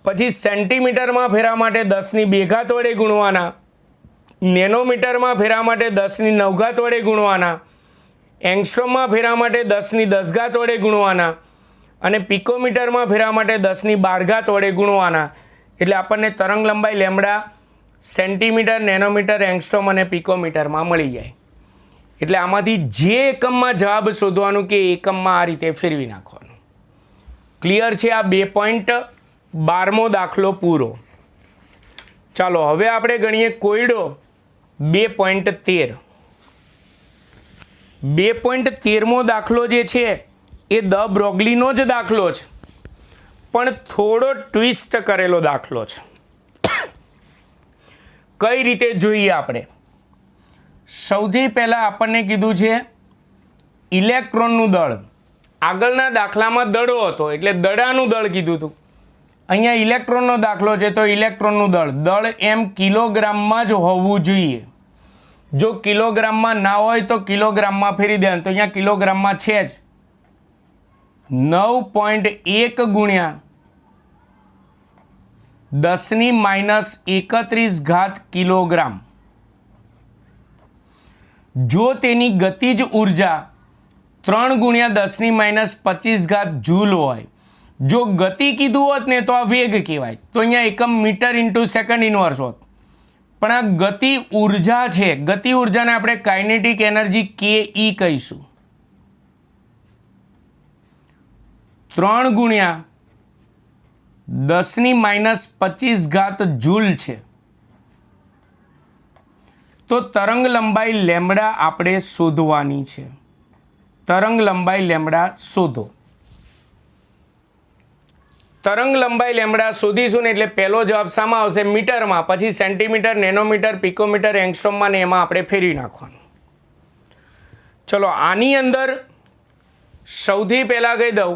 પછી સેન્ટીમીટરમાં ફેરવા માટે 10⁻2 વડે ગુણવાના, નેનોમીટરમાં ફેરવા માટે 10⁹ વડે ગુણવાના, એંગસ્ટ્રોમમાં ફેરવા માટે 10⁻10 વડે ગુણવાના અને પિકોમીટરમાં ફેરવા માટે 10⁻12 વડે ગુણવાના. એટલે આપણને તરંગ લંબાઈ લેમ્બડા સેન્ટીમીટર, નેનોમીટર, એંગસ્ટ્રોમ અને પિકોમીટરમાં મળી જાય. એટલે આમાંથી જે એકમમાં જવાબ શોધવાનું કે એકમમાં આ રીતે ફેરવી નાખવાનું. ક્લિયર છે? આ 2.12મો દાખલો પૂરો. ચાલો હવે આપણે ગણીએ કોયડો 2.13. 2.13મો દાખલો જે છે એ દ બ્રોગલીનો જ દાખલો છે, પણ થોડો ટ્વિસ્ટ કરેલો દાખલો છે. કઈ રીતે જોઈએ આપણે? સૌથી પહેલાં આપણને કીધું છે ઇલેક્ટ્રોનનું દળ. આગળના દાખલામાં દડો હતો એટલે દડાનું દળ કીધું હતું. અહીંયા ઇલેક્ટ્રોનનો દાખલો છે તો ઇલેક્ટ્રોનનું દળ એમ કિલોગ્રામમાં જ હોવું જોઈએ. જો કિલોગ્રામમાં ના હોય તો કિલોગ્રામમાં ફેરી દેવાનું. તો અહીંયા કિલોગ્રામમાં છે જ. 9.1 ગુણ્યા 10⁻31 કિલોગ્રામ. જો તેની ગતિજ ઉર્જા 3 ગુણ્યા 10⁻25 જૂલ હોય, જો ગતિ કીધું હોત ને તો આ વેગ કહેવાય, તો અહીંયા એકમ મીટર ઇન્ટુ સેકન્ડ ઇનવર્સ હોત. પણ આ ગતિ ઉર્જા છે, ગતિ ઉર્જાને આપણે કાઇનેટિક એનર્જી કે ઈ કહીશું. 3 ગુણ્યા 10⁻25 જૂલ છે. તો તરંગ લંબાઈ લેમ્બડા આપણે શોધવાની છે. તરંગ લંબાઈ લેમ્બડા શોધો. તરંગ લંબાઈ લેમ્બડા શોધીશું ને એટલે પહેલો જવાબ શામાં આવશે? મીટરમાં. પછી સેન્ટીમીટર, નેનોમીટર, પિકોમીટર, એંગસ્ટ્રોમમાં ને એમાં આપણે ફેરવી નાખવાનું. ચલો આની અંદર સૌથી પહેલાં કહી દઉં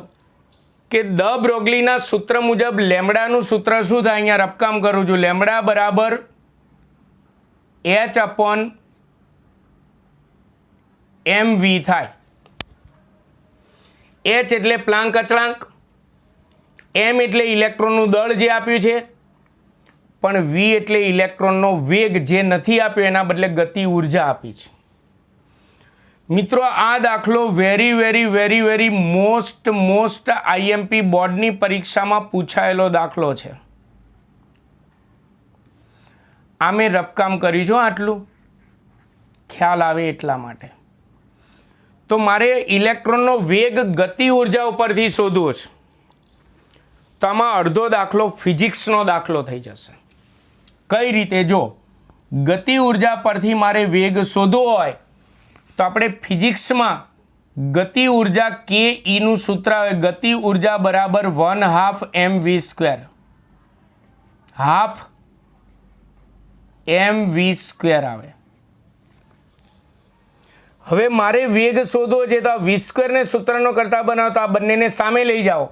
કે દ બ્રોગલીના સૂત્ર મુજબ લેમ્બડાનું સૂત્ર શું થાય? અહીંયા રફકામ કરું છું. લેમ્બડા બરાબર H/mv થાય. H એટલે પ્લાન્ક અચળાંક, m એટલે ઇલેક્ટ્રોનનું દળ જે આપ્યું છે, પણ v એટલે ઇલેક્ટ્રોનનો વેગ જે નથી આપ્યો, એના બદલે ગતિ ઉર્જા આપી છે. મિત્રો આ દાખલો વેરી મોસ્ટ IMP બોર્ડની પરીક્ષામાં પૂછાયેલો દાખલો છે. આ મેં રફકામ કર્યું છું, આટલું ખ્યાલ આવે એટલા માટે. તો મારે ઇલેક્ટ્રોનનો વેગ ગતિ ઉર્જા ઉપરથી શોધવો છે. તો આમાં અડધો દાખલો ફિઝિક્સનો દાખલો થઈ જશે. કઈ રીતે? જો ગતિ ઉર્જા પરથી મારે વેગ શોધવો હોય તો આપણે ફિઝિક્સમાં ગતિ ઉર્જા કે ઈનું સૂત્ર આવે, ગતિ ઉર્જા બરાબર 1/2 mv². હાફ mv² આવે. હવે મારે વેગ શોધવો છે તો આ v² ને સૂત્રનો કરતા બનાવતા આ બંનેને સામે લઈ જાઓ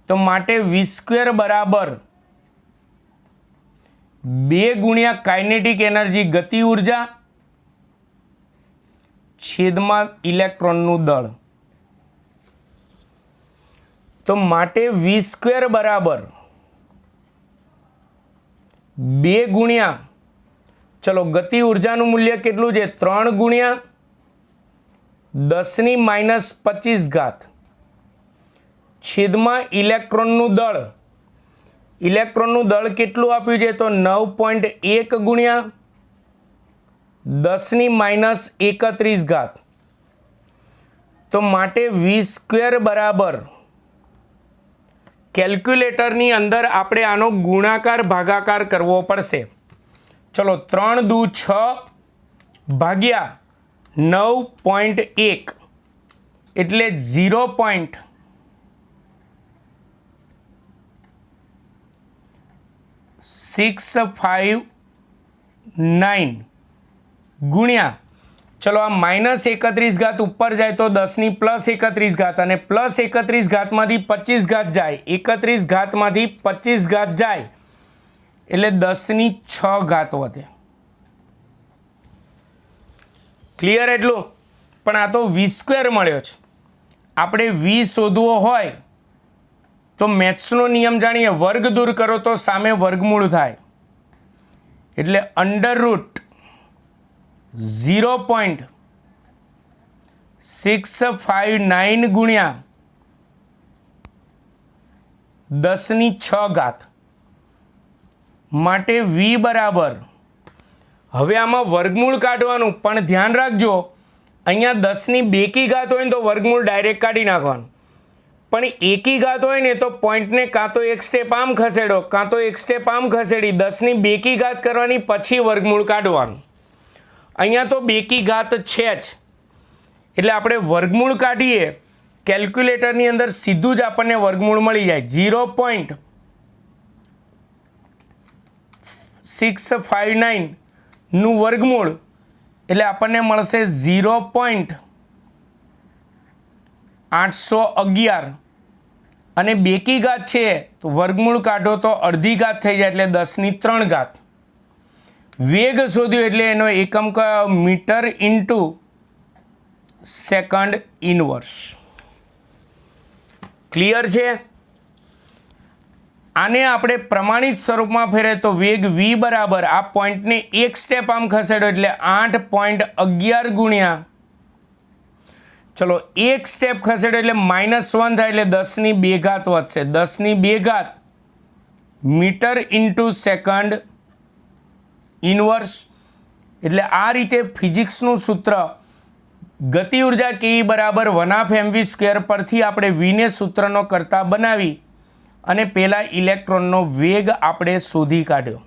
તો માટે v² બરાબર 2 ગુણ્યા કાઇનેટિક એનર્જી ગતિ ઉર્જા છેદમાં ઇલેક્ટ્રોનનું દળ. તો માટે v² બરાબર 2 ગુણ્યા ચલો ગતિ ઉર્જાનું મૂલ્ય કેટલું છે 3 ગુણ્યા 10⁻25 છેદમાં ઇલેક્ટ્રોનનું દળ. ઇલેક્ટ્રોનનું દળ કેટલું આપ્યું છે તો 9.1 ગુણ્યા 10⁻31. તો માટે v² બરાબર કેલ્ક્યુલેટરની અંદર આપણે આનો ગુણાકાર ભાગાકાર કરવો પડશે. ચલો 3 દુ 6 ભાગ્યા 9.1 એટલે 0.659 ગુણ્યા ચલો આ -31 ઉપર જાય તો 10⁻+31 અને +31 માંથી 25 જાય 31 માંથી 25 જાય એટલે 10⁶ વધે. ક્લિયર એટલું? પણ આ તો v² મળ્યો છે. આપણે v શોધવો હોય તો મેથ્સનો નિયમ જાણીએ, વર્ગ દૂર કરો તો સામે વર્ગમૂળ થાય એટલે √0.659 ગુણ્યા 10⁶. માટે v બરાબર, હવે આમાં વર્ગમૂળ કાઢવાનું, પણ ધ્યાન રાખજો અહીંયા 10⁵ હોય ને તો વર્ગમૂળ ડાયરેક્ટ કાઢી નાખવાનું, પણ એકી ઘાત હોય ને તો પોઈન્ટને કાં તો એક સ્ટેપ આમ ખસેડો કાં તો એક સ્ટેપ આમ ખસેડી 10⁵ કરવાની પછી વર્ગમૂળ કાઢવાનું. અહીંયા તો બેકી ઘાત છે જ એટલે આપણે વર્ગમૂળ કાઢીએ કેલ્ક્યુલેટરની અંદર સીધું જ આપણને વર્ગમૂળ મળી જાય. 0.659 નું વર્ગમૂળ એટલે આપણને મળશે 0.811 અને બેકી ઘાત છે તો વર્ગમૂળ કાઢો તો અડધી ઘાત થઈ જાય એટલે 10⁻3. વેગ શોધ્યો એટલે એનો એકમ કયો meter into second inverse. Clear છે? આને આપણે પ્રમાણિત સ્વરૂપમાં ફેરવીએ તો વેગ v બરાબર આ પોઈન્ટને એક સ્ટેપ આમ ખસેડો એટલે 8.11 ગુણ્યા ચલો એક સ્ટેપ ખસેડો એટલે -1 થાય એટલે 10⁵ વધશે. 10⁵ મીટર ઇન્ટુ સેકન્ડ ઇનવર્સ. એટલે આ રીતે ફિઝિક્સનું સૂત્ર ગતિ ઉર્જા કે બરાબર 1/mv² પરથી આપણે વીને સૂત્રનો કરતા બનાવી અને પહેલા ઇલેક્ટ્રોનનો વેગ આપણે શોધી કાઢ્યો.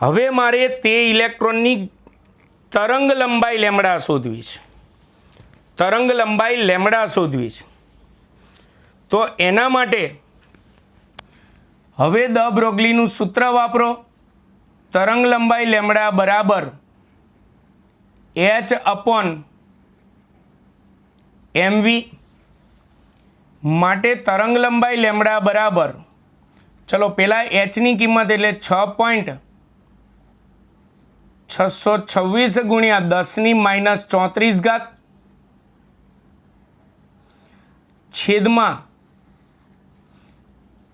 હવે મારે તે ઇલેક્ટ્રોનની તરંગ લંબાઈ લેમ્બડા શોધવી છે. તરંગ લંબાઈ લેમ્બડા શોધવી છે તો એના માટે હવે દ બ્રોગલીનું સૂત્ર વાપરો. તરંગ લંબાઈ લેમ્બડા બરાબર h/mv. માટે તરંગ લંબાઈ લેમ્બડા બરાબર ચલો પહેલાં એચની કિંમત એટલે 6.626 ગુણ્યા 10⁻34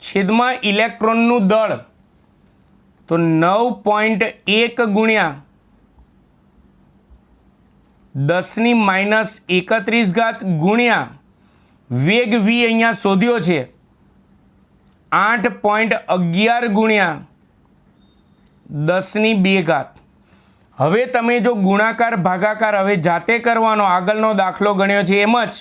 છેદમાં ઇલેક્ટ્રોનનું દળ તો 9.1 ગુણ્યા 10⁻31 ગુણ્યા વેગ v અહીંયા શોધ્યો છે 8.11 ગુણ્યા 10⁵. હવે તમે જો ગુણાકાર ભાગાકાર હવે જાતે કરવાનો, આગળનો દાખલો ગણ્યો છે એમ જ,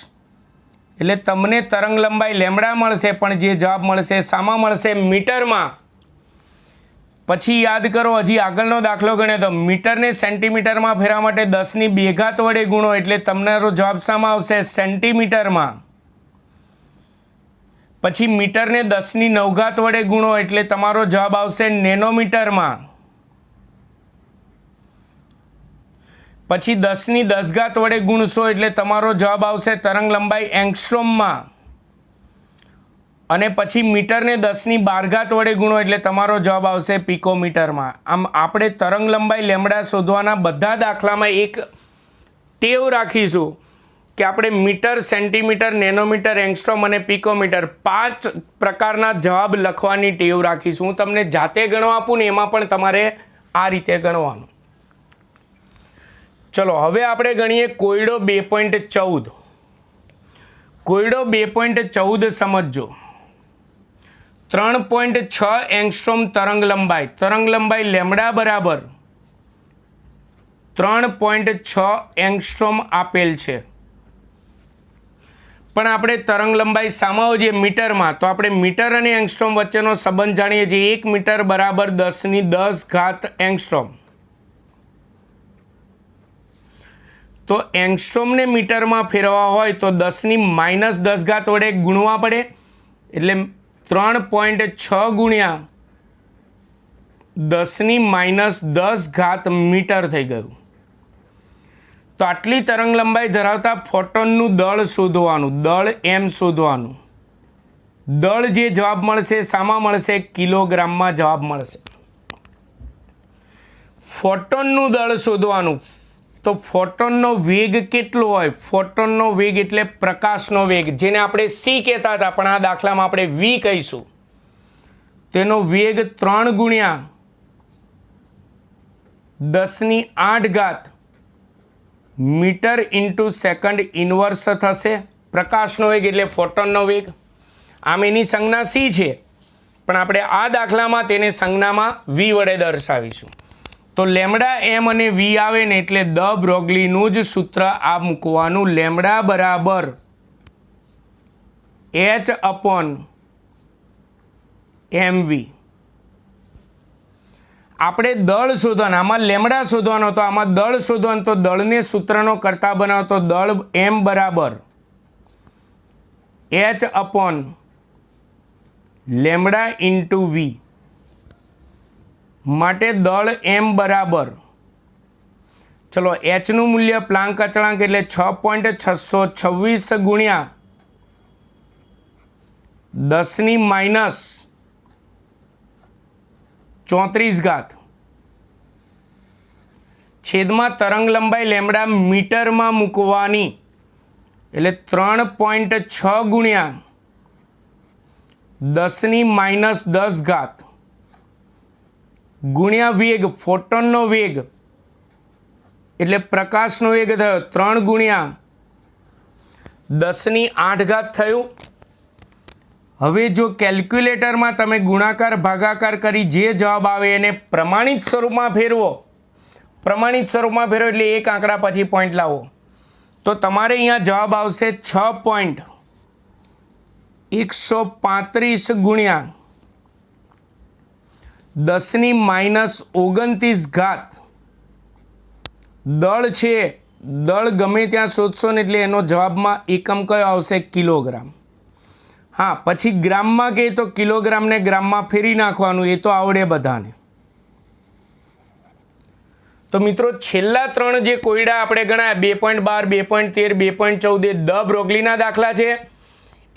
એટલે તમને તરંગ લંબાઈ લેમ્બડા મળશે, પણ જે જવાબ મળશે શામાં મળશે? મીટરમાં. પછી યાદ કરો હજી આગળનો દાખલો ગણ્યો તો મીટરને સેન્ટીમીટરમાં ફેરવા માટે 10⁵ વડે ગુણો એટલે તમારો જવાબ શામાં આવશે? સેન્ટીમીટરમાં. પછી મીટરને 10⁹ વડે ગુણો એટલે તમારો જવાબ આવશે નેનોમીટરમાં. પછી 10⁻10 વડે ગુણશો એટલે તમારો જવાબ આવશે તરંગ લંબાઈ એંગસ્ટ્રોમમાં. અને પછી મીટરને 10⁻12 વડે ગુણો એટલે તમારો જવાબ આવશે પિકોમીટરમાં. આમ આપણે તરંગ લંબાઈ લેમડા શોધવાના બધા દાખલામાં એક ટેવ રાખીશું કે આપણે મીટર, સેન્ટીમીટર, નેનોમીટર, એંગસ્ટ્રોમ અને પિકોમીટર 5 પ્રકારના જવાબ લખવાની ટેવ રાખીશું. હું તમને જાતે ગણવા આપું ને એમાં પણ તમારે આ રીતે ગણવાનું. ચલો હવે આપણે ગણીએ કોયડો 2.14. કોયડો 2.14 સમજો. 3.6 એંગસ્ટ્રોમ તરંગ લંબાઈ લેમડા બરાબર 3.6 એંગસ્ટ્રોમ આપેલ છે. પણ આપણે તરંગ લંબાઈ સામાવીએ મીટરમાં, તો આપણે મીટર અને એંગસ્ટ્રોમ વચ્ચેનો સંબંધ જાણીએ છીએ. 1 મીટર બરાબર 10⁻10 એંગસ્ટ્રોમ. તો એંગસ્ટ્રોમને મીટરમાં ફેરવવા હોય તો 10⁻10 વડે ગુણવા પડે. એટલે 3.6 ગુણ્યા 10⁻10 મીટર થઈ ગયું. તો આટલી તરંગ લંબાઈ ધરાવતા ફોટોનનું દળ શોધવાનું. દળ એમ શોધવાનું. દળ જે જવાબ મળશે શામાં મળશે? કિલોગ્રામમાં જવાબ મળશે. ફોટોનનું દળ શોધવાનું. તો ફોટોનનો વેગ કેટલો હોય? ફોટોનનો વેગ એટલે પ્રકાશનો વેગ, જેને આપણે સી કહેતા હતા પણ આ દાખલામાં આપણે વી કહીશું. તેનો વેગ 3 ગુણ્યા 10⁸ મીટર ઇન્ટુ સેકન્ડ ઇન્વર્સ થશે. પ્રકાશનો વેગ એટલે ફોટોનનો વેગ. આમ એની સંજ્ઞા સી છે પણ આપણે આ દાખલામાં તેને સંજ્ઞામાં વી વડે દર્શાવીશું. તો લેમડા એમ અને વી આવે ને એટલે દ બ્રોગલીનું જ સૂત્ર આ મૂકવાનું. લેમડા બરાબર H/mv. આપણે દળ શોધવાનું, આમાં લેમડા શોધવાનો, તો આમાં દળ શોધવાનું. તો દળને સૂત્રનો કરતા બનાવતો દળ એમ બરાબર H/લેમડા ઇન્ટુ વી. માટે દળ એમ બરાબર, ચલો એચનું મૂલ્ય પ્લાન્ક અચળાંક એટલે 6.626 ગુણ્યા 10⁻34 છેદમાં તરંગ લંબાઈ લેમડા મીટરમાં મૂકવાની. એટલે 3.6 ગુણ્યા 10⁻10 ગુણ્યા વેગ, ફોટોનનો વેગ એટલે પ્રકાશનો વેગ થયો 3 ગુણ્યા 10⁸ થયું. હવે જો કેલ્ક્યુલેટરમાં તમે ગુણાકાર ભાગાકાર કરી જે જવાબ આવે એને પ્રમાણિત સ્વરૂપમાં ફેરવો. પ્રમાણિત સ્વરૂપમાં ફેરવો એટલે એક આંકડા પછી પોઈન્ટ લાવો. તો તમારે અહીંયા જવાબ આવશે 6.135 ગુણ્યા 10⁻29 દળ છે. દળ ગમે ત્યાં શોધશો ને એટલે એનો જવાબમાં એકમ કયો આવશે? કિલોગ્રામ. હા, પછી ગ્રામમાં કહે તો કિલોગ્રામને ગ્રામમાં ફેરી નાખવાનું, એ તો આવડે બધાને. તો મિત્રો છેલ્લા 3 જે કોયડા આપણે ગણાયા 2.12, 2.13, 2.14 એ દ બ્રોગલીના દાખલા છે.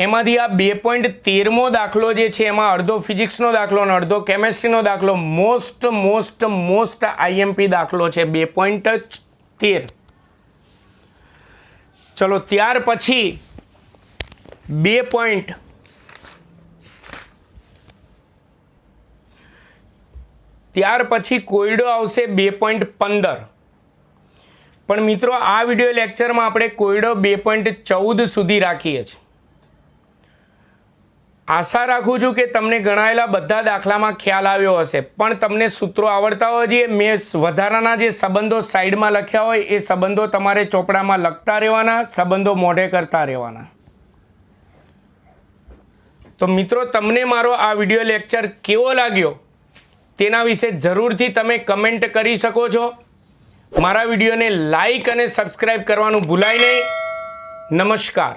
એમાંથી આ 2.13મો દાખલો જે છે એમાં અડધો ફિઝિક્સનો દાખલો અને અડધો કેમેસ્ટ્રીનો દાખલો મોસ્ટ આઈએમપી દાખલો છે 2.13. ચલો ત્યાર પછી કોયડો આવશે 2.15. પણ મિત્રો આ વિડિયો લેક્ચરમાં આપણે કોયડો 2.14 સુધી રાખીએ છીએ. આશા રાખું છું કે તમને ગણાયેલા બધા દાખલામાં ખ્યાલ આવ્યો હશે. પણ તમને સૂત્રો આવડતા હોય છે. મેં વધારાના જે સંબંધો સાઈડમાં લખ્યા હોય એ સંબંધો તમારે ચોપડામાં લખતા રહેવાના, સંબંધો મોઢે કરતા રહેવાના. તો મિત્રો તમને મારો આ વિડિયો લેક્ચર કેવો લાગ્યો તેના વિશે જરૂરથી તમે કમેન્ટ કરી શકો છો. મારા વિડીયોને લાઈક અને સબસ્ક્રાઈબ કરવાનું ભૂલાય નહીં. નમસ્કાર.